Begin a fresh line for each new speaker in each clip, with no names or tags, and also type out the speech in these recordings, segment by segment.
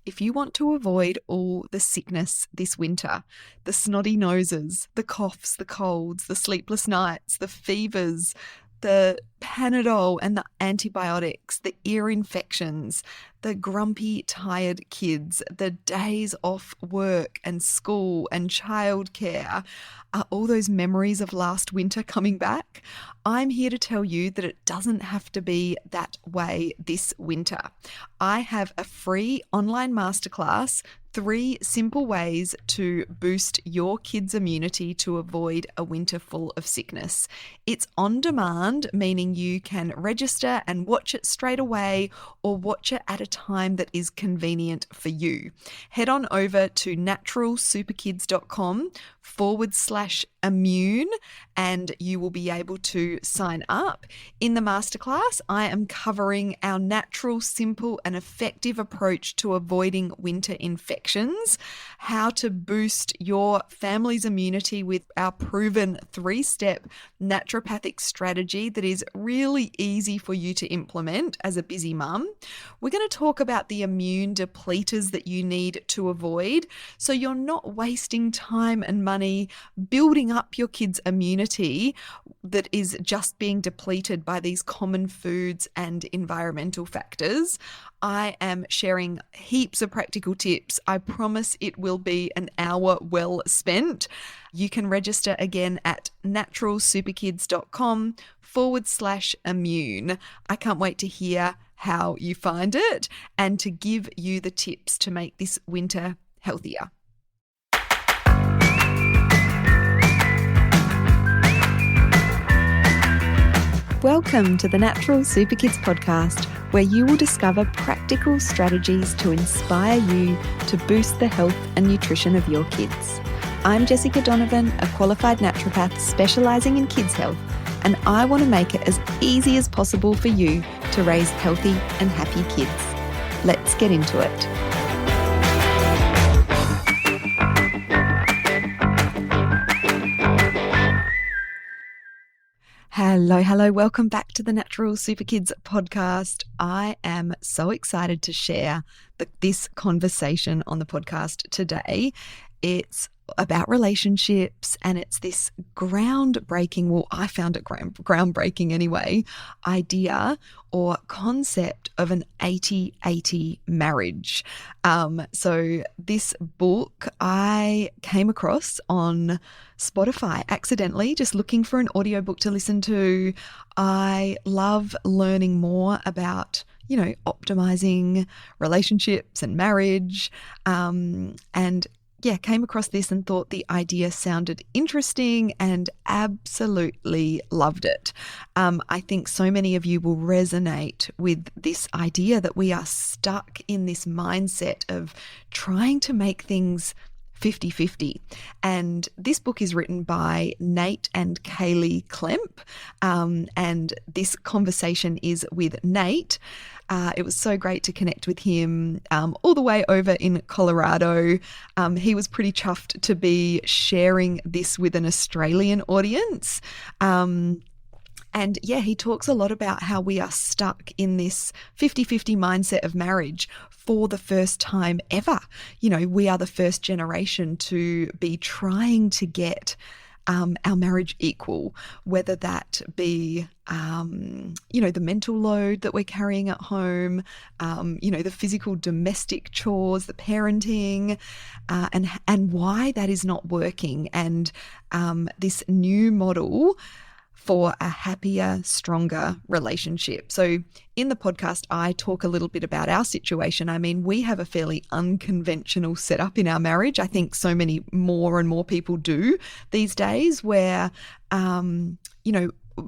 if you want to avoid all the sickness this winter, the snotty noses, the coughs, the colds, the sleepless nights, the fevers, the Panadol and the antibiotics, the ear infections, the grumpy, tired kids, the days off work and school and childcare, are all those memories of last winter coming back? I'm here to tell you that it doesn't have to be that way this winter. I have a free online masterclass, 3 simple ways to boost your kids' immunity to avoid a winter full of sickness. It's on demand, meaning you can register and watch it straight away or watch it at a time that is convenient for you. Head on over to naturalsuperkids.com/immune and you will be able to sign up. In the masterclass, I am covering our natural, simple and effective approach to avoiding winter infections, how to boost your family's immunity with our proven 3-step naturopathic strategy that is really easy for you to implement as a busy mum. We're going to talk about the immune depleters that you need to avoid so you're not wasting time and money building up your kids' immunity that is just being depleted by these common foods and environmental factors. I am sharing heaps of practical tips. I promise it will be an hour well spent. You can register again at naturalsuperkids.com/immune. I can't wait to hear how you find it and to give you the tips to make this winter healthier. Welcome to the Natural Super Kids podcast, where you will discover practical strategies to inspire you to boost the health and nutrition of your kids. I'm Jessica Donovan, a qualified naturopath specialising in kids' health, and I want to make it as easy as possible for you to raise healthy and happy kids. Let's get into it. Hello. Welcome back to the Natural Super Kids podcast. I am so excited to share this conversation on the podcast today. It's about relationships and it's this groundbreaking, well, I found it groundbreaking anyway, idea or concept of an 80-80 marriage. So this book I came across on Spotify accidentally, just looking for an audiobook to listen to. I love learning more about optimizing relationships and marriage, came across this and thought the idea sounded interesting and absolutely loved it. I think so many of you will resonate with this idea that we are stuck in this mindset of trying to make things 50-50. And this book is written by Nate and Kaley Kemp. And this conversation is with Nate. It was so great to connect with him all the way over in Colorado. He was pretty chuffed to be sharing this with an Australian audience. And he talks a lot about how we are stuck in this 50-50 mindset of marriage for the first time ever. We are the first generation to be trying to get our marriage equal, whether that be, the mental load that we're carrying at home, the physical domestic chores, the parenting, and why that is not working. And this new model for a happier, stronger relationship. So in the podcast, I talk a little bit about our situation. I mean, we have a fairly unconventional setup in our marriage. I think so many more and more people do these days where,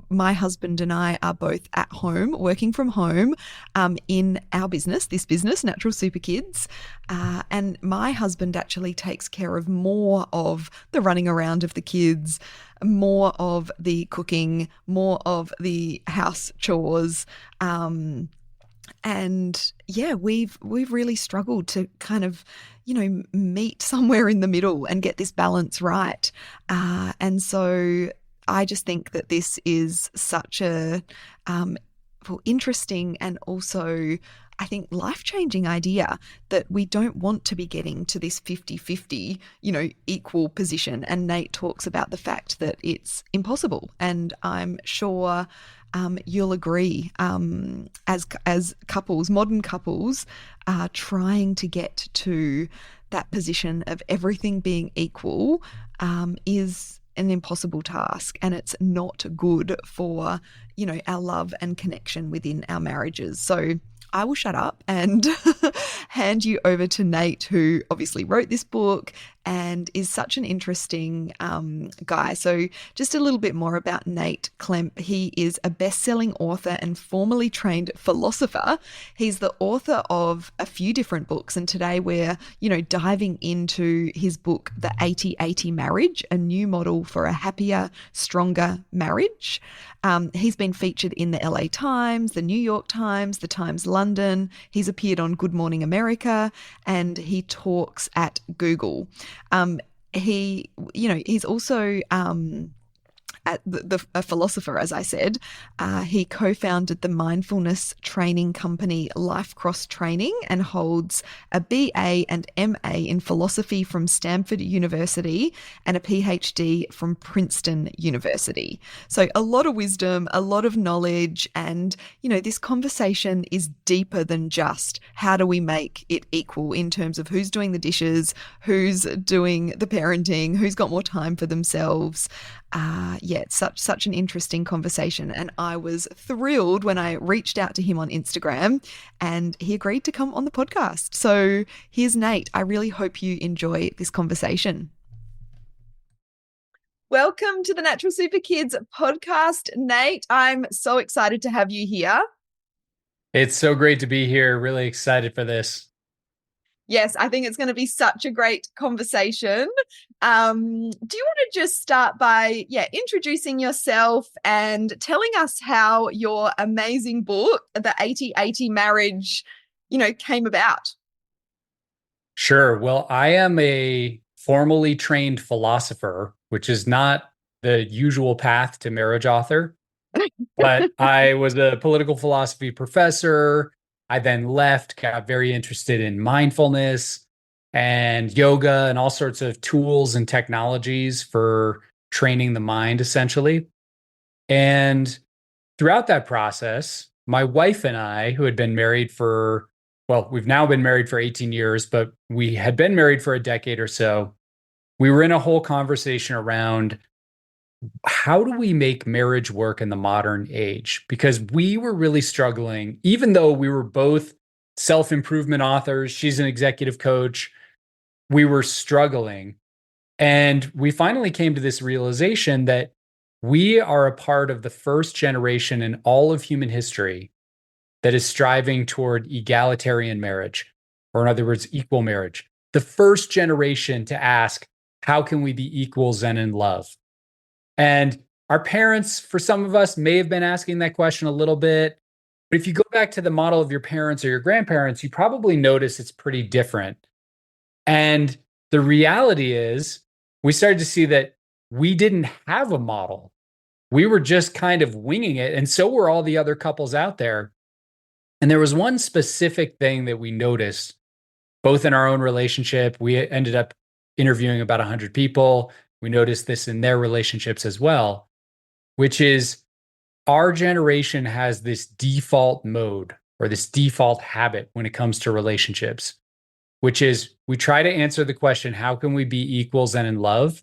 my husband and I are both at home, working from home in our business, Natural Super Kids. And my husband actually takes care of more of the running around of the kids, more of the cooking, more of the house chores. We've really struggled to kind of, meet somewhere in the middle and get this balance right. And so I just think that this is such a interesting and also I think, life-changing idea that we don't want to be getting to this 50-50, equal position. And Nate talks about the fact that it's impossible. And I'm sure you'll agree, as couples, modern couples, are trying to get to that position of everything being equal, is an impossible task, and it's not good for our love and connection within our marriages. So I will shut up and hand you over to Nate, who obviously wrote this book and is such an interesting guy. So just a little bit more about Nate Kemp. He is a best-selling author and formerly trained philosopher. He's the author of a few different books, and today we're, diving into his book, The 80-80 Marriage, a new model for a happier, stronger marriage. He's been featured in the LA Times, the New York Times, the Times London. He's appeared on Good Morning America, and he talks at Google. He's also a philosopher, as I said. He co-founded the mindfulness training company Life Cross Training and holds a BA and MA in philosophy from Stanford University and a PhD from Princeton University. So a lot of wisdom, a lot of knowledge, and, this conversation is deeper than just how do we make it equal in terms of who's doing the dishes, who's doing the parenting, who's got more time for themselves. It's such an interesting conversation, and I was thrilled when I reached out to him on Instagram and he agreed to come on the podcast. So here's Nate. I really hope you enjoy this conversation. Welcome to the Natural Super Kids podcast, Nate. I'm so excited to have you here.
It's so great to be here. Really excited for this.
Yes, I think it's going to be such a great conversation. Do you want to just start by, introducing yourself and telling us how your amazing book, The 80-80 Marriage, came about?
Sure. Well, I am a formally trained philosopher, which is not the usual path to marriage author, but I was a political philosophy professor. I then left, got very interested in mindfulness and yoga and all sorts of tools and technologies for training the mind, essentially. And throughout that process, my wife and I, who had been married we've now been married for 18 years, but we had been married for a decade or so. We were in a whole conversation around how do we make marriage work in the modern age? Because we were really struggling, even though we were both self-improvement authors. She's an executive coach. We were struggling. And we finally came to this realization that we are a part of the first generation in all of human history that is striving toward egalitarian marriage, or in other words, equal marriage. The first generation to ask, how can we be equals and in love? And our parents, for some of us, may have been asking that question a little bit. But if you go back to the model of your parents or your grandparents, you probably notice it's pretty different. And the reality is, we started to see that we didn't have a model. We were just kind of winging it. And so were all the other couples out there. And there was one specific thing that we noticed, both in our own relationship. We ended up interviewing about 100 people. We noticed this in their relationships as well, which is our generation has this default mode or this default habit when it comes to relationships, which is we try to answer the question, how can we be equals and in love,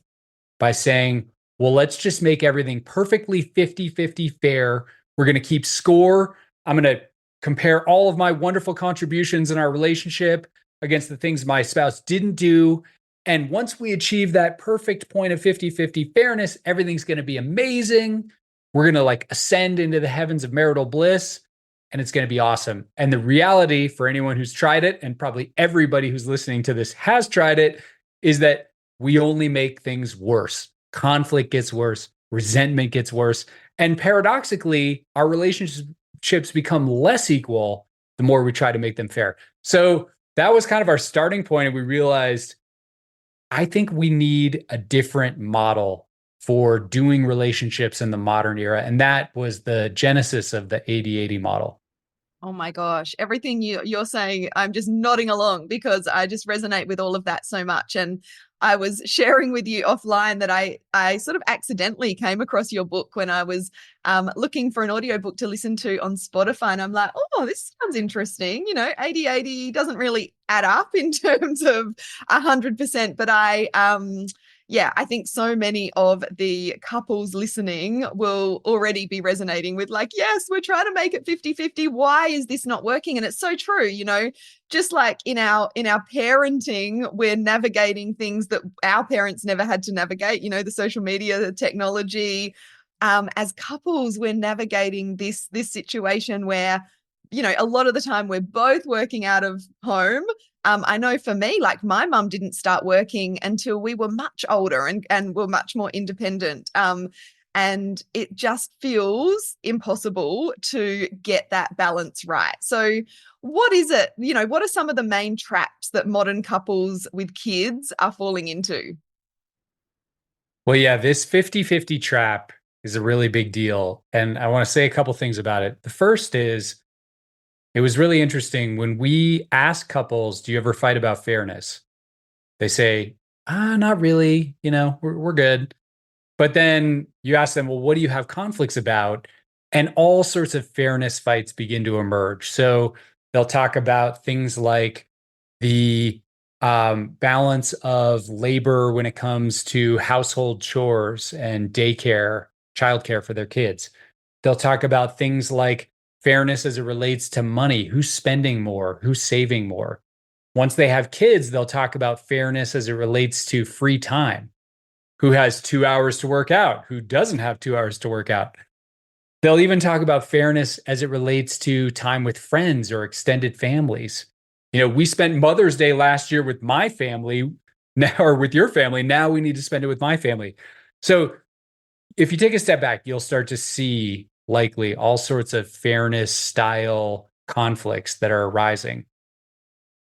by saying, well, let's just make everything perfectly 50-50 fair. We're going to keep score. I'm going to compare all of my wonderful contributions in our relationship against the things my spouse didn't do. And once we achieve that perfect point of 50-50 fairness, everything's going to be amazing. We're going to ascend into the heavens of marital bliss, and it's going to be awesome. And the reality for anyone who's tried it, and probably everybody who's listening to this has tried it, is that we only make things worse. Conflict gets worse. Resentment gets worse. And paradoxically, our relationships become less equal the more we try to make them fair. So that was kind of our starting point. And we realized, I think we need a different model for doing relationships in the modern era. And that was the genesis of the 80-80 model.
Oh my gosh, everything you're saying, I'm just nodding along because I just resonate with all of that so much. And I was sharing with you offline that I sort of accidentally came across your book when I was looking for an audiobook to listen to on Spotify. And I'm like, oh, this sounds interesting. You know, 80/80 doesn't really add up in terms of 100%, but yeah, I think so many of the couples listening will already be resonating with, like, yes, we're trying to make it 50/50. Why is this not working? And it's so true, you know, just like in our parenting, we're navigating things that our parents never had to navigate, you know, the social media, the technology. As couples, we're navigating this situation where, you know, a lot of the time we're both working out of home. I know for me, like my mum didn't start working until we were much older and were much more independent. And it just feels impossible to get that balance right. So, what is it? You know, what are some of the main traps that modern couples with kids are falling into?
Well, yeah, this 50-50 trap is a really big deal. And I want to say a couple things about it. The first is it was really interesting when we ask couples, do you ever fight about fairness? They say, not really, we're good. But then you ask them, well, what do you have conflicts about? And all sorts of fairness fights begin to emerge. So they'll talk about things like the balance of labor when it comes to household chores and daycare, childcare for their kids. They'll talk about things like fairness as it relates to money, who's spending more, who's saving more. Once they have kids, they'll talk about fairness as it relates to free time, who has 2 hours to work out, who doesn't have 2 hours to work out. They'll even talk about fairness as it relates to time with friends or extended families. You know, we spent Mother's Day last year with my family, now or with your family. Now we need to spend it with my family. So if you take a step back, you'll start to see likely all sorts of fairness style conflicts that are arising.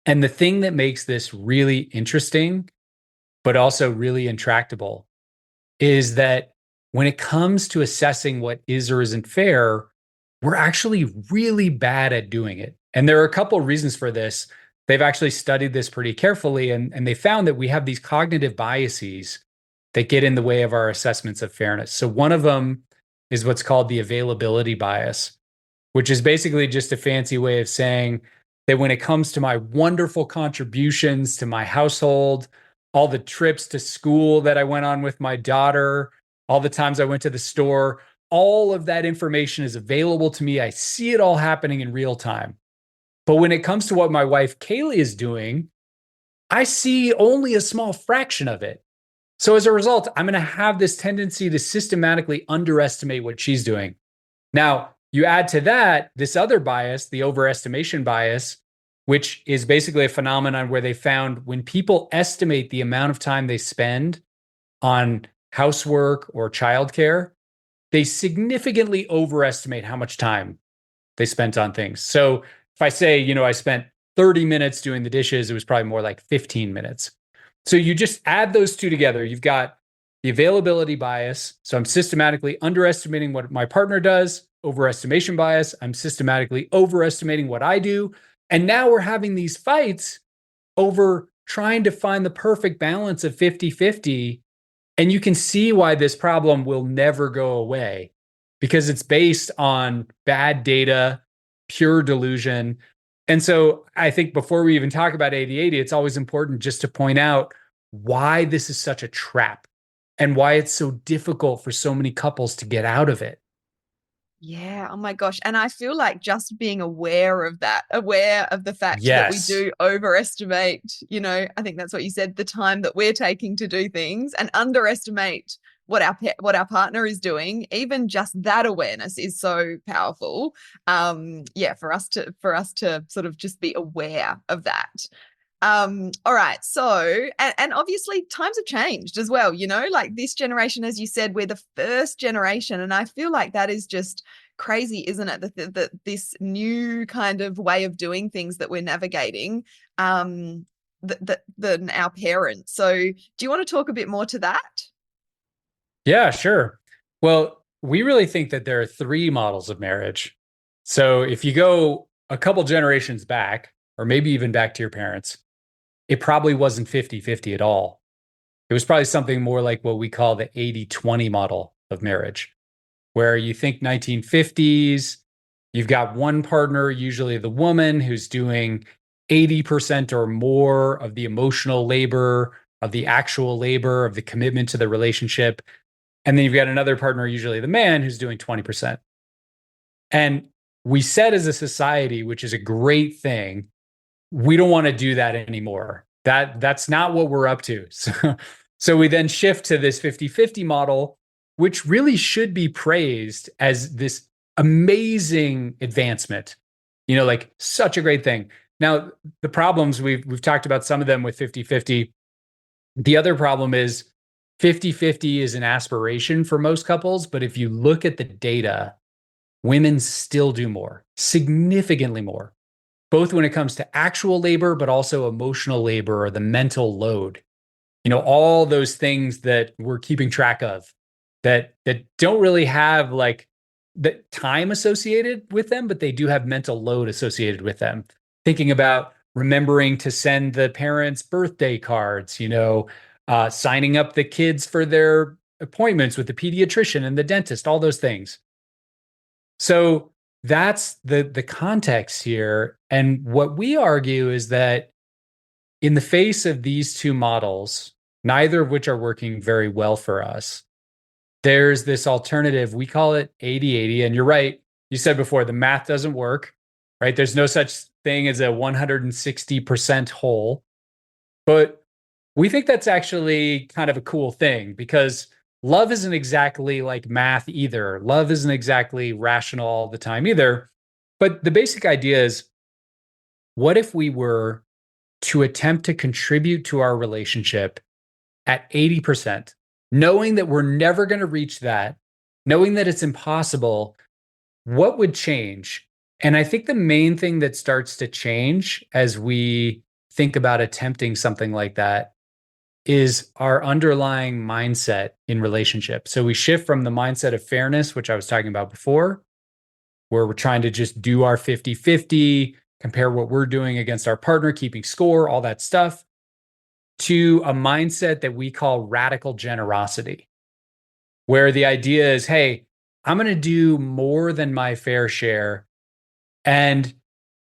And the thing that makes this really interesting, but also really intractable, is that when it comes to assessing what is or isn't fair, we're actually really bad at doing it. And there are a couple of reasons for this. They've actually studied this pretty carefully, and they found that we have these cognitive biases that get in the way of our assessments of fairness. So one of them is what's called the availability bias, which is basically just a fancy way of saying that when it comes to my wonderful contributions to my household, all the trips to school that I went on with my daughter, all the times I went to the store, all of that information is available to me. I see it all happening in real time. But when it comes to what my wife Kaley is doing, I see only a small fraction of it. So as a result, I'm going to have this tendency to systematically underestimate what she's doing. Now, you add to that this other bias, the overestimation bias, which is basically a phenomenon where they found when people estimate the amount of time they spend on housework or childcare, they significantly overestimate how much time they spent on things. So if I say, I spent 30 minutes doing the dishes, it was probably more like 15 minutes. So you just add those two together. You've got the availability bias. So I'm systematically underestimating what my partner does. Overestimation bias. I'm systematically overestimating what I do. And now we're having these fights over trying to find the perfect balance of 50-50. And you can see why this problem will never go away because it's based on bad data, pure delusion. And so I think before we even talk about 80/80, it's always important just to point out why this is such a trap and why it's so difficult for so many couples to get out of it.
Yeah. Oh my gosh. And I feel like just being aware of that, aware of the fact that we
Yes.
do overestimate, you know, I think that's what you said, the time that we're taking to do things and underestimate what our partner is doing. Even just that awareness is so powerful. Yeah, for us to sort of just be aware of that. All right. So, and obviously times have changed as well, you know, like this generation, as you said, we're the first generation. And I feel like that is just crazy, isn't it? That this new kind of way of doing things that we're navigating, than our parents. So do you want to talk a bit more to that?
Yeah, sure. Well, we really think that there are three models of marriage. So if you go a couple generations back, or maybe even back to your parents, it probably wasn't 50-50 at all. It was probably something more like what we call the 80-20 model of marriage, where you think 1950s, you've got one partner, usually the woman, who's doing 80% or more of the emotional labor, of the actual labor, of the commitment to the relationship. And then you've got another partner, usually the man, who's doing 20%. And we said as a society, which is a great thing, we don't want to do that anymore. That's not what we're up to. So we then shift to this 50-50 model, which really should be praised as this amazing advancement. Like such a great thing. Now, the problems we've talked about some of them with 50-50. The other problem is 50-50 is an aspiration for most couples, but if you look at the data, women still do more, significantly more, both when it comes to actual labor, but also emotional labor or the mental load. All those things that we're keeping track of that don't really have like the time associated with them, but they do have mental load associated with them. Thinking about remembering to send the parents birthday cards, signing up the kids for their appointments with the pediatrician and the dentist, all those things. So that's the context here. And what we argue is that in the face of these two models, neither of which are working very well for us, there's this alternative. We call it 80-80. And you're right. You said before, the math doesn't work, right? There's no such thing as a 160% whole. But we think that's actually kind of a cool thing because love isn't exactly like math either. Love isn't exactly rational all the time either. But the basic idea is, what if we were to attempt to contribute to our relationship at 80%, knowing that we're never going to reach that, knowing that it's impossible? What would change? And I think the main thing that starts to change as we think about attempting something like that is our underlying mindset in relationships. So we shift from the mindset of fairness, which I was talking about before, where we're trying to just do our 50-50, compare what we're doing against our partner, keeping score, all that stuff, to a mindset that we call radical generosity, where the idea is, hey, I'm going to do more than my fair share. And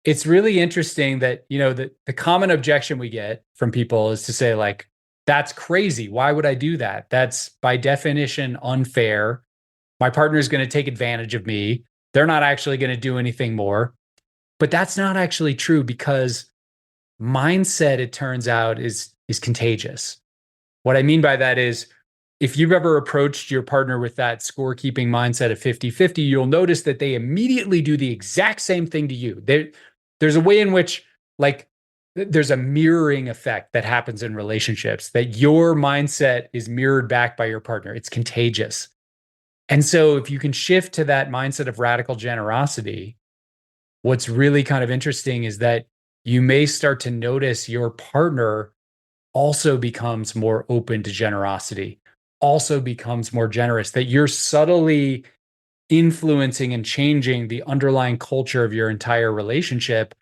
it's really interesting that, the common objection we get from people is to say, like, that's crazy. Why would I do that? That's by definition unfair. My partner is going to take advantage of me. They're not actually going to do anything more. But that's not actually true, because mindset, it turns out, is contagious. What I mean by that is, if you've ever approached your partner with that scorekeeping mindset of 50-50, you'll notice that they immediately do the exact same thing to you. There's a way in which, like, there's a mirroring effect that happens in relationships, that your mindset is mirrored back by your partner. It's contagious. And so if you can shift to that mindset of radical generosity, what's really kind of interesting is that you may start to notice your partner also becomes more open to generosity, also becomes more generous, that you're subtly influencing and changing the underlying culture of your entire relationship.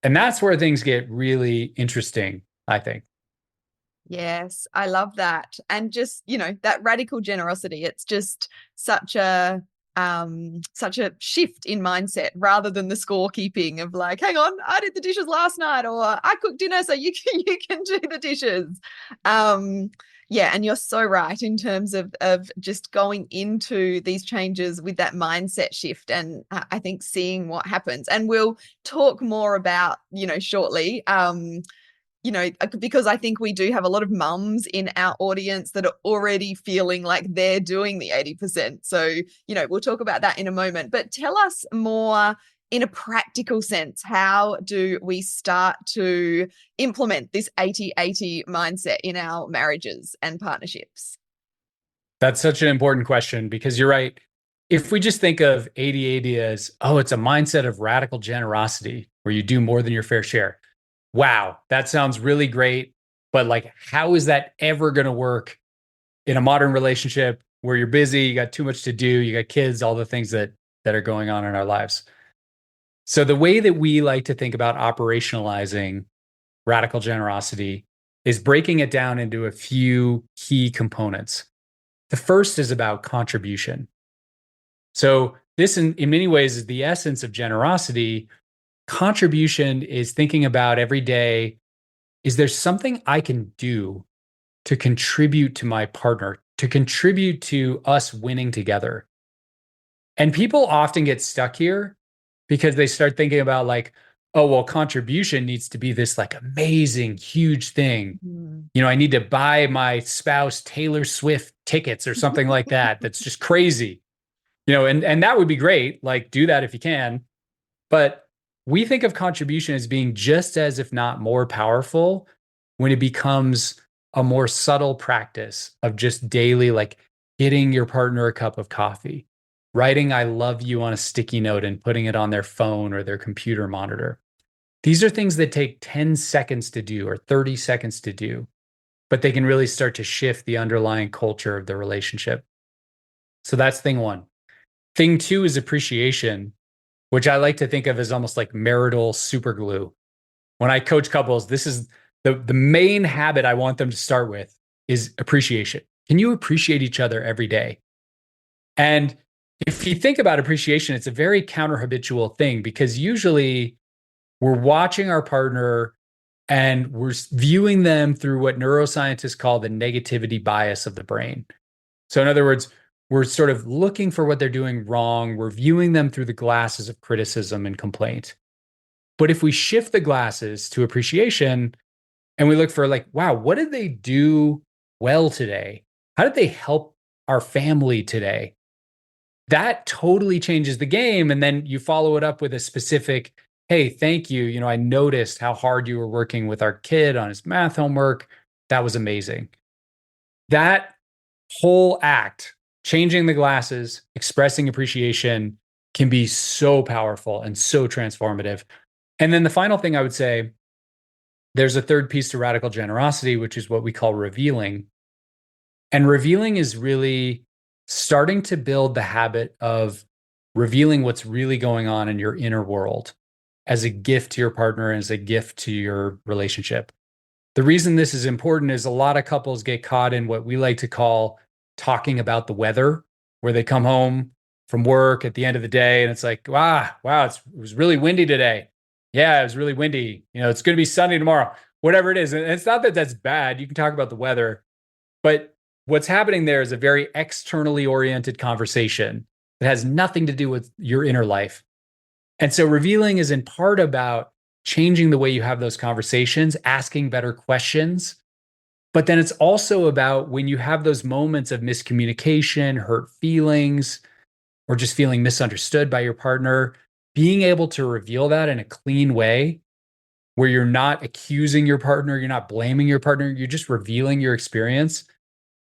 And that's where things get really interesting, I think.
Yes, I love that. And just, that radical generosity, it's just such a shift in mindset rather than the scorekeeping of like, hang on, I did the dishes last night, or I cooked dinner, so you can do the dishes. Yeah, and you're so right in terms of just going into these changes with that mindset shift, and I think seeing what happens. And we'll talk more about, shortly, because I think we do have a lot of mums in our audience that are already feeling like they're doing the 80%. So, we'll talk about that in a moment. But tell us more in a practical sense. How do we start to implement this 80-80 mindset in our marriages and partnerships?
That's such an important question, because you're right. If we just think of 80-80 as, oh, it's a mindset of radical generosity where you do more than your fair share. Wow, that sounds really great. But like, how is that ever going to work in a modern relationship where you're busy, you got too much to do, you got kids, all the things that are going on in our lives? So the way that we like to think about operationalizing radical generosity is breaking it down into a few key components. The first is about contribution. So this in many ways is the essence of generosity. Contribution is thinking about every day, is there something I can do to contribute to my partner, to contribute to us winning together? And people often get stuck here because they start thinking about like, oh, well, contribution needs to be this like amazing, huge thing.
Mm.
You know, I need to buy my spouse Taylor Swift tickets or something like that. That's just crazy. You know, and that would be great. Like, do that if you can. But we think of contribution as being just as, if not more powerful, when it becomes a more subtle practice of just daily, like getting your partner a cup of coffee, writing I love you on a sticky note and putting it on their phone or their computer monitor. These are things that take 10 seconds to do or 30 seconds to do, but they can really start to shift the underlying culture of the relationship. So that's thing one. Thing two is appreciation, which I like to think of as almost like marital superglue. When I coach couples, this is the main habit I want them to start with is appreciation. Can you appreciate each other every day? And if you think about appreciation, it's a very counter habitual thing because usually we're watching our partner and we're viewing them through what neuroscientists call the negativity bias of the brain. So, in other words, we're sort of looking for what they're doing wrong. We're viewing them through the glasses of criticism and complaint. But if we shift the glasses to appreciation and we look for, like, wow, what did they do well today? How did they help our family today? That totally changes the game. And then you follow it up with a specific, hey, thank you. You know, I noticed how hard you were working with our kid on his math homework. That was amazing. That whole act, changing the glasses, expressing appreciation, can be so powerful and so transformative. And then the final thing I would say, there's a third piece to radical generosity, which is what we call revealing. And revealing is really starting to build the habit of revealing what's really going on in your inner world as a gift to your partner and as a gift to your relationship. The reason this is important is a lot of couples get caught in what we like to call talking about the weather, where they come home from work at the end of the day and it's like, wow, it was really windy today. Yeah, it was really windy. You know, it's going to be sunny tomorrow, whatever it is. And it's not that that's bad. You can talk about the weather, but what's happening there is a very externally oriented conversation that has nothing to do with your inner life. And so revealing is in part about changing the way you have those conversations, asking better questions. But then it's also about when you have those moments of miscommunication, hurt feelings, or just feeling misunderstood by your partner, being able to reveal that in a clean way where you're not accusing your partner, you're not blaming your partner, you're just revealing your experience.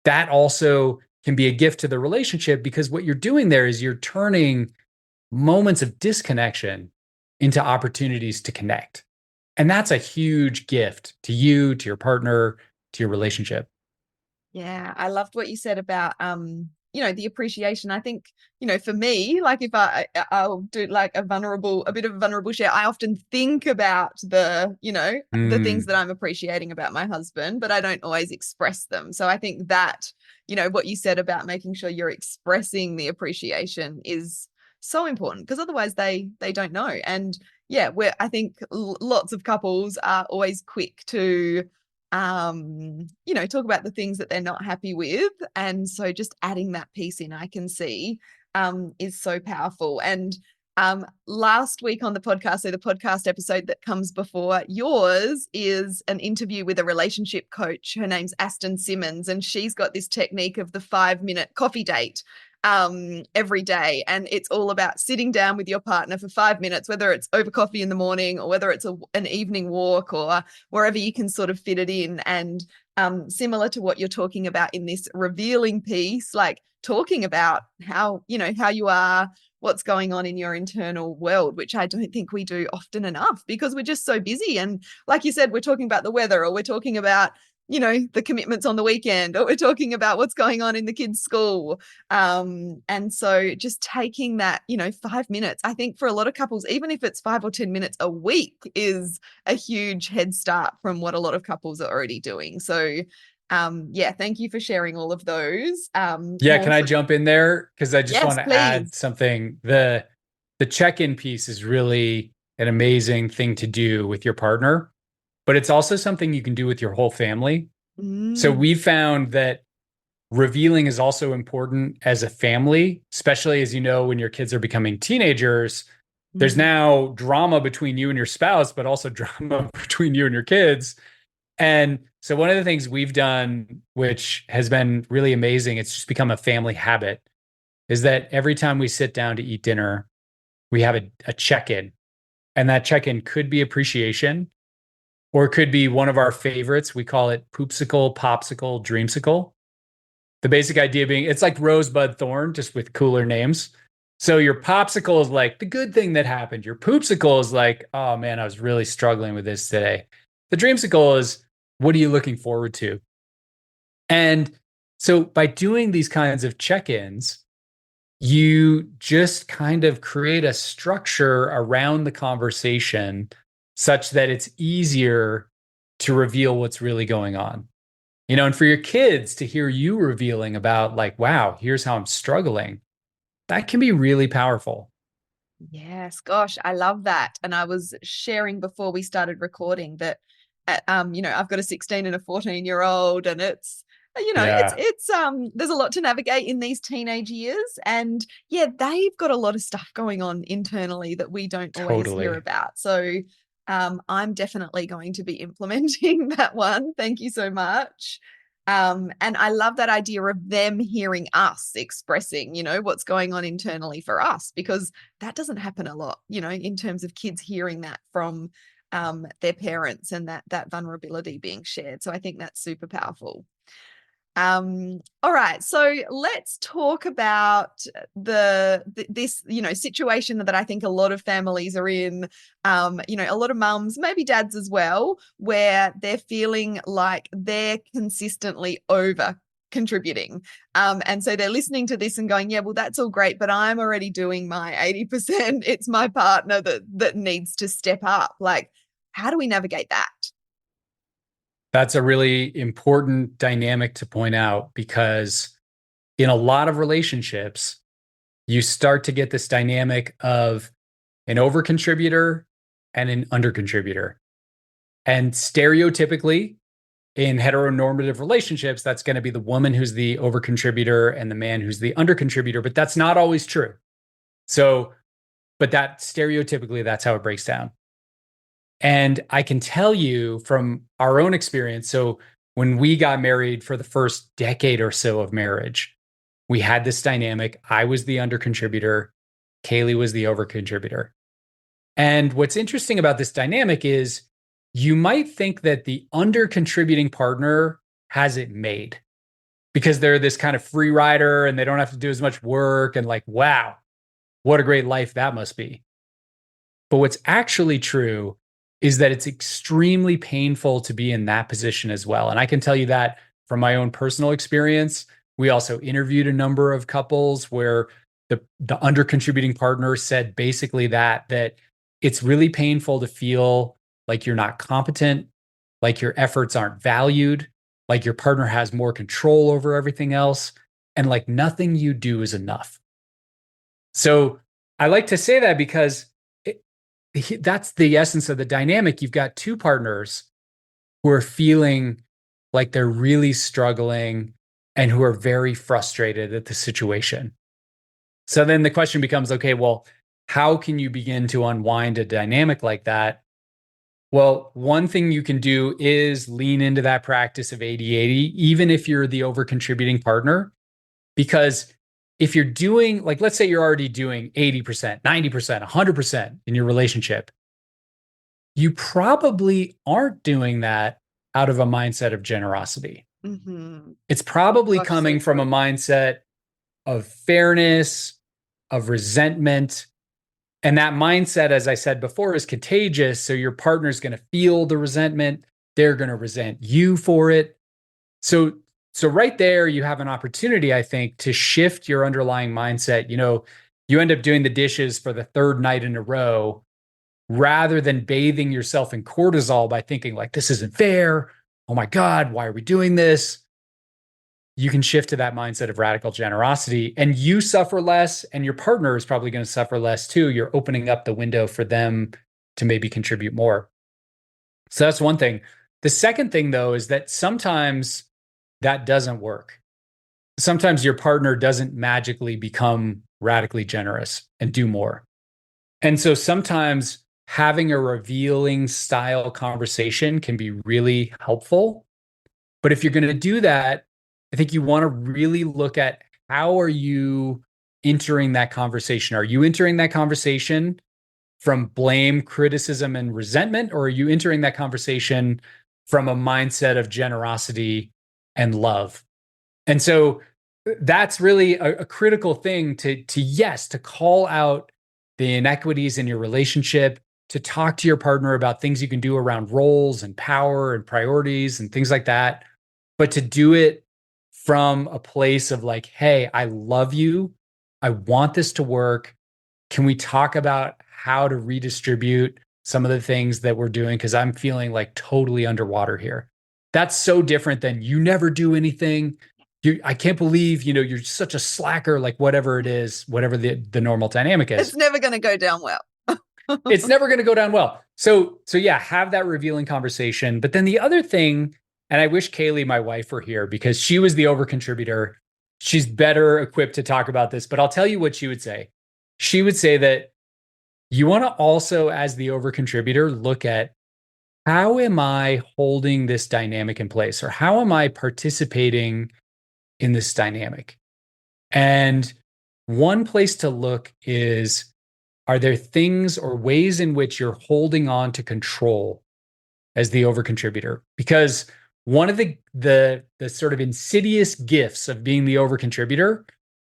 That also can be a gift to the relationship because what you're doing there is you're turning moments of disconnection into opportunities to connect. And that's a huge gift to you, to your partner, to your relationship.
Yeah, I loved what you said about the appreciation. I think, for me, like if I'll do like a bit of a vulnerable share, I often think about the things
Mm,
that I'm appreciating about my husband, but I don't always express them. So I think that, what you said about making sure you're expressing the appreciation is so important because otherwise they don't know. And yeah, I think lots of couples are always quick to talk about the things that they're not happy with. And so just adding that piece in, I can see, is so powerful. And last week on the podcast, so the podcast episode that comes before yours is an interview with a relationship coach. Her name's Aston Simmons, and she's got this technique of the 5-minute coffee date every day. And it's all about sitting down with your partner for 5 minutes, whether it's over coffee in the morning or whether it's an evening walk or wherever you can sort of fit it in. And similar to what you're talking about in this revealing piece, like talking about how you are, what's going on in your internal world, which I don't think we do often enough because we're just so busy. And like you said, we're talking about the weather or we're talking about the commitments on the weekend, or we're talking about what's going on in the kids' school. And so just taking that, 5 minutes, I think for a lot of couples, even if it's 5 or 10 minutes a week, is a huge head start from what a lot of couples are already doing. So, yeah, thank you for sharing all of those.
Yeah,
More
can I
for,
jump in there? Because I just want
yes,
to add
please.
something. The check-in piece is really an amazing thing to do with your partner, but it's also something you can do with your whole family. So
Mm,
we found that revealing is also important as a family, especially as you know, when your kids are becoming teenagers. There's
mm.
now drama between you and your spouse, but also drama between you and your kids. And so one of the things we've done, which has been really amazing, it's just become a family habit, is that every time we sit down to eat dinner, we have a check-in. And that check-in could be appreciation, or it could be one of our favorites. We call it poopsicle, popsicle, dreamsicle. The basic idea being it's like rosebud thorn, just with cooler names. So your popsicle is like the good thing that happened. Your poopsicle is like, oh man, I was really struggling with this today. The dreamsicle is, what are you looking forward to? And so by doing these kinds of check-ins, you just kind of create a structure around the conversation such that it's easier to reveal what's really going on. And for your kids to hear you revealing about, like, wow, here's how I'm struggling, that can be really powerful.
Yes, gosh, I love that. And I was sharing before we started recording that, I've got a 16 and a 14-year-old, and
Yeah,
there's a lot to navigate in these teenage years. And yeah, they've got a lot of stuff going on internally that we don't always hear
totally.
about. So, I'm definitely going to be implementing that one. Thank you so much. And I love that idea of them hearing us expressing, what's going on internally for us, because that doesn't happen a lot, in terms of kids hearing that from their parents, and that vulnerability being shared. So I think that's super powerful. All right, so let's talk about this, situation that I think a lot of families are in. A lot of mums, maybe dads as well, where they're feeling like they're consistently over contributing. And so they're listening to this and going, yeah, well, that's all great, but I'm already doing my 80%. It's my partner that needs to step up. Like, how do we navigate that?
That's a really important dynamic to point out because in a lot of relationships, you start to get this dynamic of an over contributor and an under contributor. And stereotypically, in heteronormative relationships, that's going to be the woman who's the over contributor and the man who's the under contributor, but that's not always true. So, but that stereotypically, that's how it breaks down. And I can tell you from our own experience. So, when we got married for the first decade or so of marriage, we had this dynamic. I was the under contributor, Kaley was the over contributor. And what's interesting about this dynamic is you might think that the under contributing partner has it made because they're this kind of free rider and they don't have to do as much work. And like, wow, what a great life that must be. But what's actually true is that it's extremely painful to be in that position as well. And I can tell you that from my own personal experience. We also interviewed a number of couples where the under contributing partner said basically that it's really painful to feel like you're not competent, like your efforts aren't valued, like your partner has more control over everything else, and like nothing you do is enough. So I like to say that because that's the essence of the dynamic. You've got two partners who are feeling like they're really struggling and who are very frustrated at the situation. So then the question becomes, okay, well, how can you begin to unwind a dynamic like that? Well, one thing you can do is lean into that practice of 80-80, even if you're the over contributing partner, because if you're doing, like, let's say you're already doing 80%, 90%, 100% in your relationship, you probably aren't doing that out of a mindset of generosity.
Mm-hmm.
It's probably
Gosh, so
coming from a
true.
mindset of fairness, of resentment. And that mindset, as I said before, is contagious. So your partner's going to feel the resentment. They're going to resent you for it. So, so right there, you have an opportunity, I think, to shift your underlying mindset. You end up doing the dishes for the third night in a row rather than bathing yourself in cortisol by thinking like, this isn't fair. Oh my God, why are we doing this? You can shift to that mindset of radical generosity, and you suffer less, and your partner is probably going to suffer less too. You're opening up the window for them to maybe contribute more. So that's one thing. The second thing, though, is that sometimes that doesn't work. Sometimes your partner doesn't magically become radically generous and do more. And so sometimes having a revealing style conversation can be really helpful. But if you're going to do that, I think you want to really look at, how are you entering that conversation? Are you entering that conversation from blame, criticism, and resentment? Or are you entering that conversation from a mindset of generosity and love? And so that's really a critical thing to call out the inequities in your relationship, to talk to your partner about things you can do around roles and power and priorities and things like that, but to do it from a place of like, hey, I love you. I want this to work. Can we talk about how to redistribute some of the things that we're doing? Because I'm feeling like totally underwater here. That's so different than, you never do anything. I can't believe, you're such a slacker, like whatever it is, whatever the normal dynamic is.
It's never going to go down well.
It's never going to go down well. So yeah, have that revealing conversation. But then the other thing, and I wish Kaley, my wife, were here because she was the over contributor. She's better equipped to talk about this, but I'll tell you what she would say. She would say that you want to also, as the over contributor, look at, how am I holding this dynamic in place? Or how am I participating in this dynamic? And one place to look is, are there things or ways in which you're holding on to control as the over contributor? Because one of the sort of insidious gifts of being the over contributor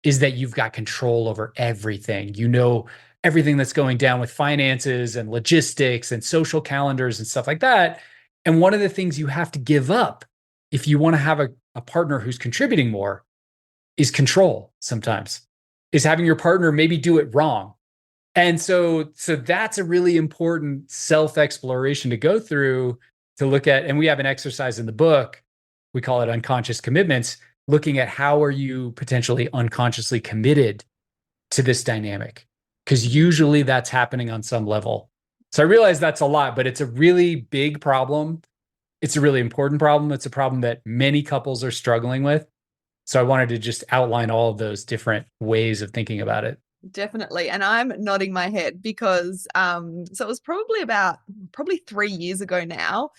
is that you've got control over everything. Everything that's going down with finances and logistics and social calendars and stuff like that. And one of the things you have to give up if you want to have a partner who's contributing more is control sometimes, is having your partner maybe do it wrong. And so that's a really important self-exploration to go through, to look at. And we have an exercise in the book, we call it unconscious commitments, looking at how are you potentially unconsciously committed to this dynamic? Because usually that's happening on some level. So I realize that's a lot, but it's a really big problem. It's a really important problem. It's a problem that many couples are struggling with. So I wanted to just outline all of those different ways of thinking about it.
Definitely. And I'm nodding my head because so it was probably 3 years ago now.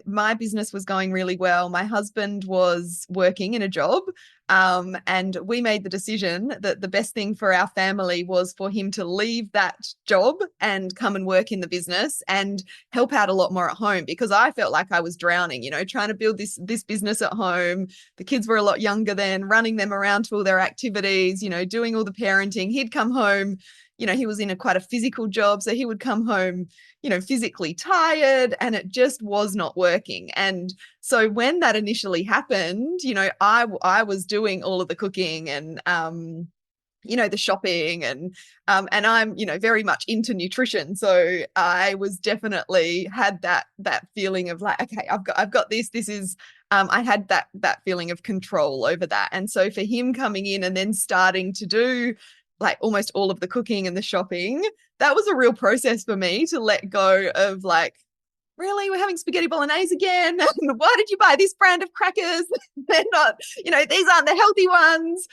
My business was going really well. My husband was working in a job. And we made the decision that the best thing for our family was for him to leave that job and come and work in the business and help out a lot more at home, because I felt like I was drowning, trying to build this business at home. The kids were a lot younger then, running them around to all their activities, doing all the parenting. He'd come home, he was in quite a physical job, so he would come home, physically tired, and it just was not working. And so when that initially happened, I was doing all of the cooking and the shopping and I'm very much into nutrition, so I was definitely had that feeling of like, okay, I've got this is I had that feeling of control over that. And so for him coming in and then starting to do like almost all of the cooking and the shopping, that was a real process for me to let go of like, really, we're having spaghetti bolognese again? Why did you buy this brand of crackers? They're not, these aren't the healthy ones.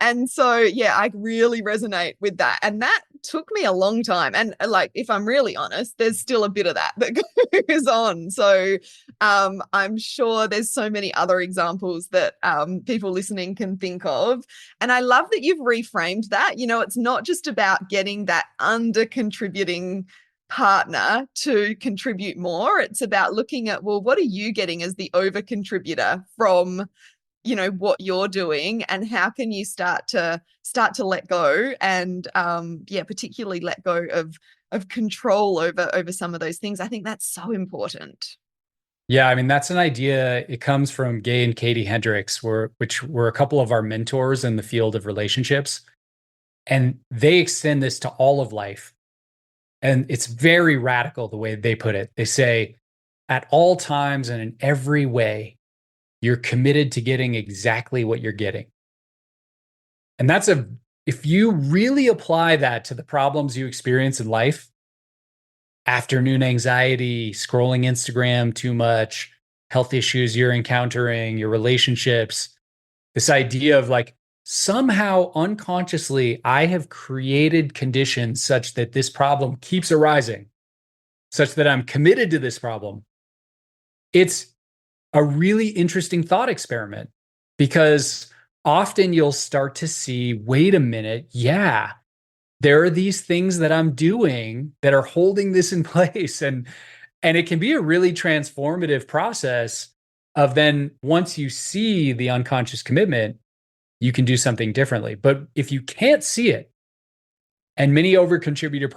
And so, yeah, I really resonate with that. And that took me a long time. And like, if I'm really honest, there's still a bit of that goes on. So I'm sure there's so many other examples that people listening can think of. And I love that you've reframed that. It's not just about getting that under contributing partner to contribute more. It's about looking at, well, what are you getting as the over contributor from what you're doing, and how can you start to let go, and yeah, particularly let go of control over some of those things. I think that's so important.
Yeah, I mean, that's an idea. It comes from Gay and Katie Hendricks, which were a couple of our mentors in the field of relationships. And they extend this to all of life. And it's very radical the way they put it. They say, at all times and in every way, you're committed to getting exactly what you're getting. And if you really apply that to the problems you experience in life, afternoon anxiety, scrolling Instagram too much, health issues you're encountering, your relationships, this idea of like somehow unconsciously, I have created conditions such that this problem keeps arising, such that I'm committed to this problem. It's a really interesting thought experiment because often you'll start to see, wait a minute, yeah, there are these things that I'm doing that are holding this in place. And it can be a really transformative process of then once you see the unconscious commitment, you can do something differently. But if you can't see it, and many over contributing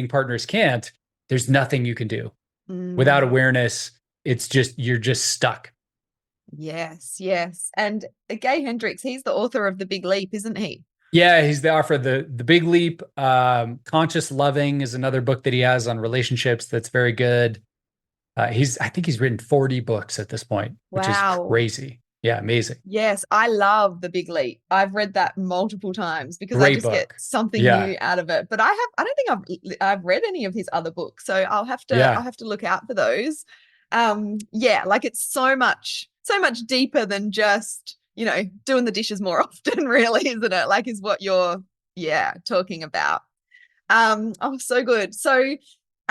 partners can't, there's nothing you can do. Without
Mm.
awareness, you're just stuck.
Yes, yes. And Gay Hendricks, he's the author of The Big Leap, isn't he?
Yeah, he's the author of the Big Leap. Conscious Loving is another book that he has on relationships that's very good. I think he's written 40 books at this point, which is
Wow.
crazy. Yeah, amazing.
Yes, I love The Big Leap. I've read that multiple times because I
Great
just get
book.
something
Yeah,
new out of it. But I don't think I've read any of his other books, so I'll
yeah,
have to look out for those. Yeah, like it's so much deeper than just, doing the dishes more often, really, isn't it? Like is what you're, yeah, talking about. Oh, so good. So,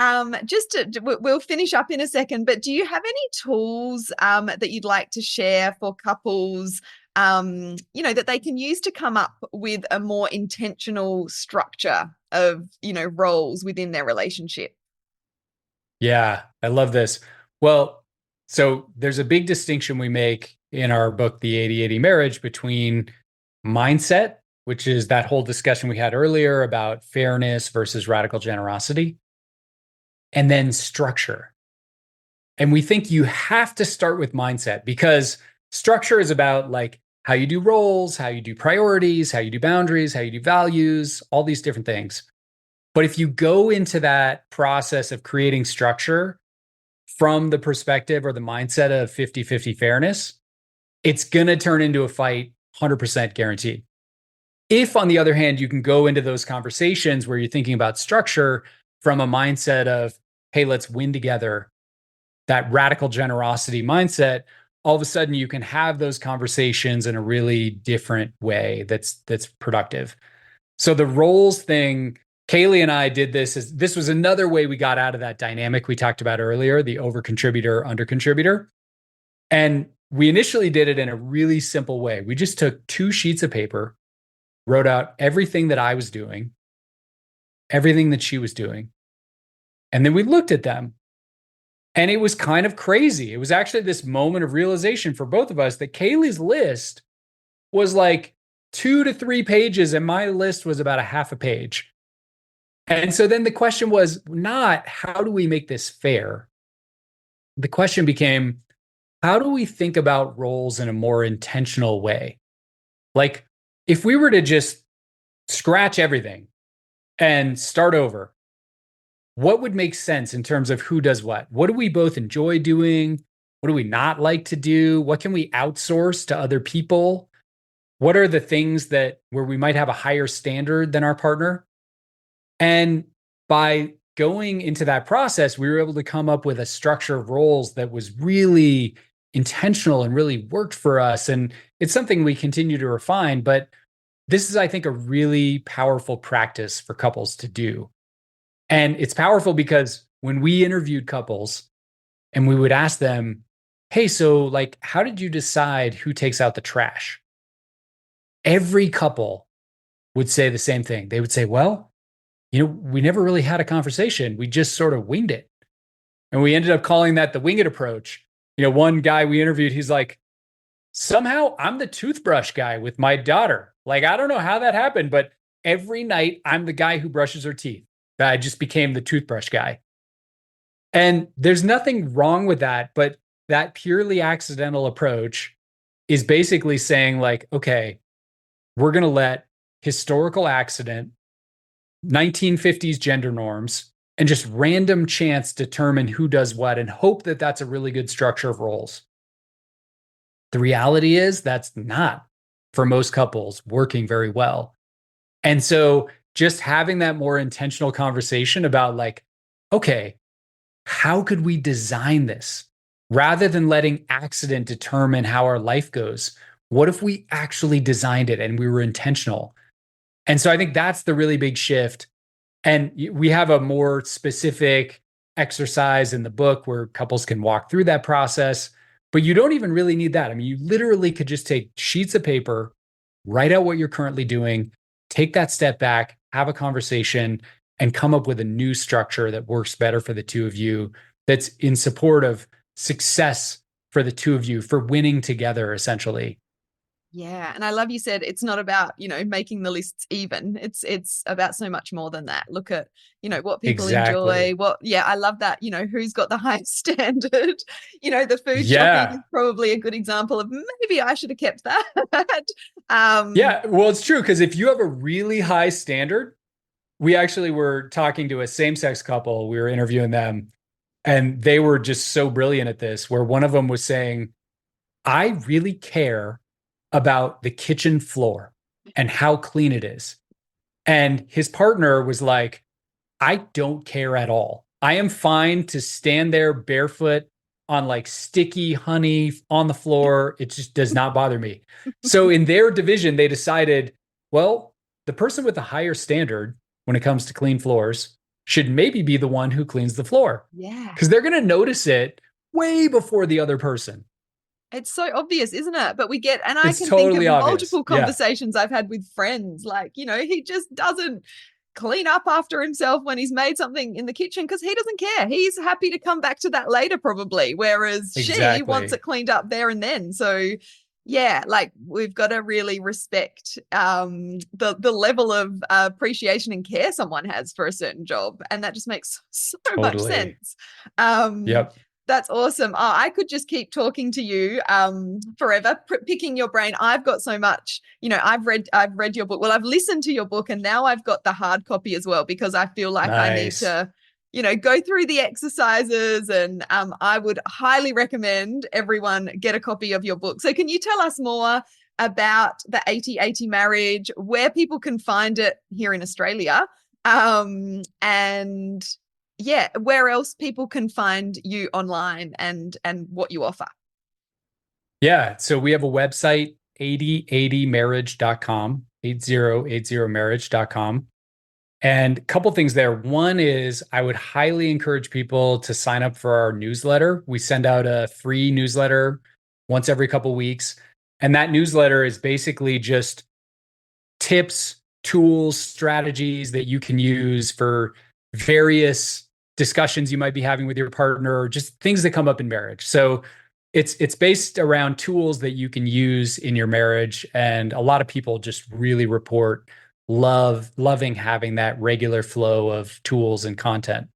we'll finish up in a second, but do you have any tools that you'd like to share for couples, that they can use to come up with a more intentional structure of, roles within their relationship?
yeah. I love this. Well, so there's a big distinction we make in our book, The 80/80 Marriage, between mindset, which is that whole discussion we had earlier about fairness versus radical generosity, and then structure. And we think you have to start with mindset because structure is about like how you do roles, how you do priorities, how you do boundaries, how you do values, all these different things. But if you go into that process of creating structure from the perspective or the mindset of 50-50 fairness, it's going to turn into a fight 100% guaranteed. If, on the other hand, you can go into those conversations where you're thinking about structure from a mindset of, hey, let's win together, that radical generosity mindset, all of a sudden you can have those conversations in a really different way that's productive. So the roles thing, Kaley and I did this was another way we got out of that dynamic we talked about earlier, the over contributor, under contributor. And we initially did it in a really simple way. We just took 2 sheets of paper, wrote out everything that I was doing, everything that she was doing, and then we looked at them. And it was kind of crazy. It was actually this moment of realization for both of us that Kaley's list was like 2 to 3 pages, and my list was about a half a page. And so then the question was not how do we make this fair? The question became, how do we think about roles in a more intentional way? Like, if we were to just scratch everything and start over, what would make sense in terms of who does what? What do we both enjoy doing? What do we not like to do? What can we outsource to other people? What are the things that where we might have a higher standard than our partner? And by going into that process, we were able to come up with a structure of roles that was really intentional and really worked for us. And it's something we continue to refine. But this is, I think, a really powerful practice for couples to do. And it's powerful because when we interviewed couples and we would ask them, hey, so like, how did you decide who takes out the trash? Every couple would say the same thing. They would say, well, we never really had a conversation. We just sort of winged it. And we ended up calling that the wing it approach. One guy we interviewed, he's like, somehow I'm the toothbrush guy with my daughter. Like, I don't know how that happened, but every night I'm the guy who brushes her teeth. I just became the toothbrush guy. And there's nothing wrong with that, but that purely accidental approach is basically saying, like, okay, we're going to let historical accident, 1950s gender norms, and just random chance determine who does what and hope that that's a really good structure of roles. The reality is that's not, for most couples, working very well. And so just having that more intentional conversation about, like, okay, how could we design this rather than letting accident determine how our life goes? What if we actually designed it and we were intentional? And so I think that's the really big shift. And we have a more specific exercise in the book where couples can walk through that process, but you don't even really need that. I mean, you literally could just take sheets of paper, write out what you're currently doing, take that step back, have a conversation, and come up with a new structure that works better for the two of you, that's in support of success for the two of you, for winning together, essentially.
Yeah, and I love you said it's not about, making the lists even. It's about so much more than that. Look at, what people enjoy.
Exactly.
I love that, who's got the highest standard. The food shopping is
Yeah.
probably a good example of maybe I should have kept that.
Yeah. Well, it's true, because if you have a really high standard, we actually were talking to a same-sex couple. We were interviewing them, and they were just so brilliant at this, where one of them was saying, I really care about the kitchen floor and how clean it is. And his partner was like, I don't care at all. I am fine to stand there barefoot on like sticky honey on the floor. It just does not bother me. So in their division, they decided, well, the person with the higher standard when it comes to clean floors should maybe be the one who cleans the floor,
Yeah.
because they're going to notice it way before the other person.
It's so obvious, isn't it? But and I
It's
can think of
totally obvious.
multiple
Yeah,
conversations I've had with friends, like, he just doesn't clean up after himself when he's made something in the kitchen because he doesn't care. He's happy to come back to that later, probably. Whereas she wants
exactly.
it cleaned up there and then. So yeah, like we've got to really respect the level of appreciation and care someone has for a certain job. And that just makes so much
Totally.
sense. Um,
Yep.
that's awesome. Oh, I could just keep talking to you forever, picking your brain. I've got so much, I've read your book. Well, I've listened to your book, and now I've got the hard copy as well because I feel like I need
Nice.
to, go through the exercises. And I would highly recommend everyone get a copy of your book. So, can you tell us more about the 80/80 marriage, where people can find it here in Australia, and yeah, where else people can find you online and what you offer?
Yeah. So we have a website, 8080marriage.com, 8080marriage.com. And a couple things there. One is I would highly encourage people to sign up for our newsletter. We send out a free newsletter once every couple weeks. And that newsletter is basically just tips, tools, strategies that you can use for various discussions you might be having with your partner, or just things that come up in marriage. So it's based around tools that you can use in your marriage. And a lot of people just really report loving having that regular flow of tools and content.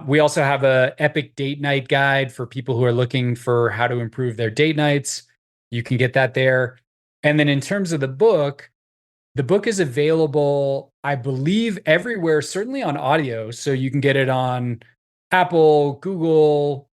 We also have a epic date night guide for people who are looking for how to improve their date nights. You can get that there. And then in terms of the book is available, I believe, everywhere, certainly on audio. So you can get it on Apple, Google,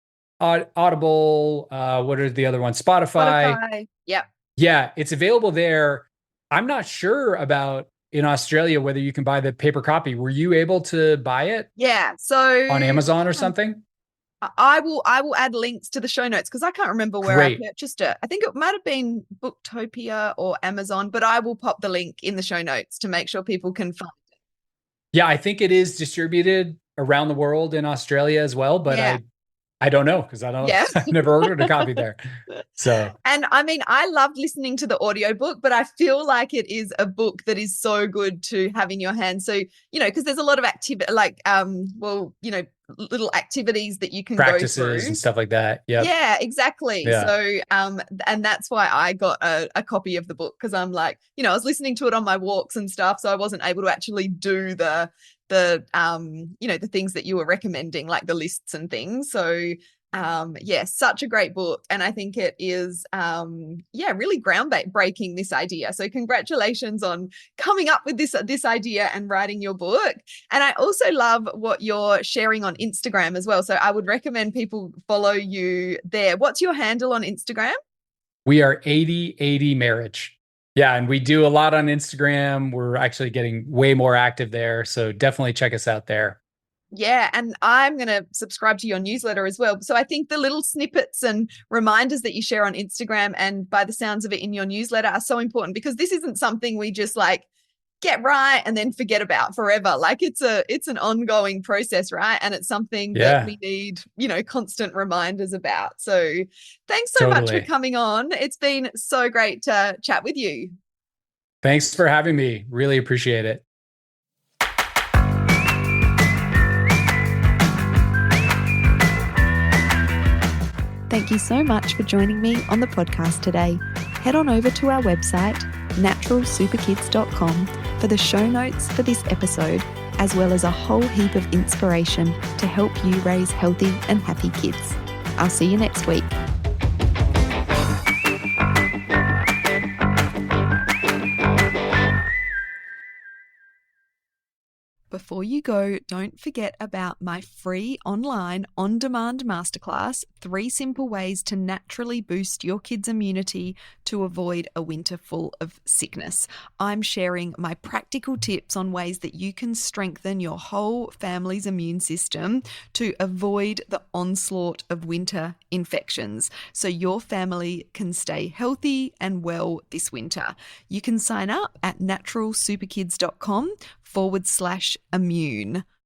Audible. What are the other ones? Spotify.
Spotify. Yep.
Yeah, it's available there. I'm not sure about in Australia whether you can buy the paper copy. Were you able to buy it
Yeah. So
on Amazon or something?
I will add links to the show notes because I can't remember where I
Great.
purchased it. I think it might have been Booktopia or Amazon, but I will pop the link in the show notes to make sure people can find.
Yeah, I think it is distributed around the world in Australia as well, but
Yeah.
I don't know because
Yeah.
I've never ordered a copy there. So
And I mean, I loved listening to the audiobook, but I feel like it is a book that is so good to have in your hand. So, because there's a lot of activity, like, little activities that you can go
Practices
through.
and stuff like that. Yep.
Yeah, exactly.
Yeah.
So, and that's why I got a copy of the book, because I'm like, I was listening to it on my walks and stuff, so I wasn't able to actually do the things that you were recommending, like the lists and things. So, yeah, such a great book, and I think it is, really groundbreaking, this idea. So, congratulations on coming up with this idea and writing your book. And I also love what you're sharing on Instagram as well. So, I would recommend people follow you there. What's your handle on Instagram?
We are 80/80 marriage. Yeah, and we do a lot on Instagram. We're actually getting way more active there. So definitely check us out there.
Yeah, and I'm going to subscribe to your newsletter as well. So I think the little snippets and reminders that you share on Instagram, and by the sounds of it in your newsletter, are so important, because this isn't something we just like get right and then forget about forever. Like it's an ongoing process, right? And it's something that
Yeah,
we need, constant reminders about. So thanks so much for
totally.
coming on. It's been so great to chat with you.
Thanks for having me. Really appreciate it.
Thank you so much for joining me on the podcast today. Head on over to our website, naturalsuperkids.com, for the show notes for this episode, as well as a whole heap of inspiration to help you raise healthy and happy kids. I'll see you next week. Before you go, don't forget about my free online on-demand masterclass, 3 simple ways to naturally boost your kids' immunity to avoid a winter full of sickness. I'm sharing my practical tips on ways that you can strengthen your whole family's immune system to avoid the onslaught of winter infections, so your family can stay healthy and well this winter. You can sign up at naturalsuperkids.com/immune.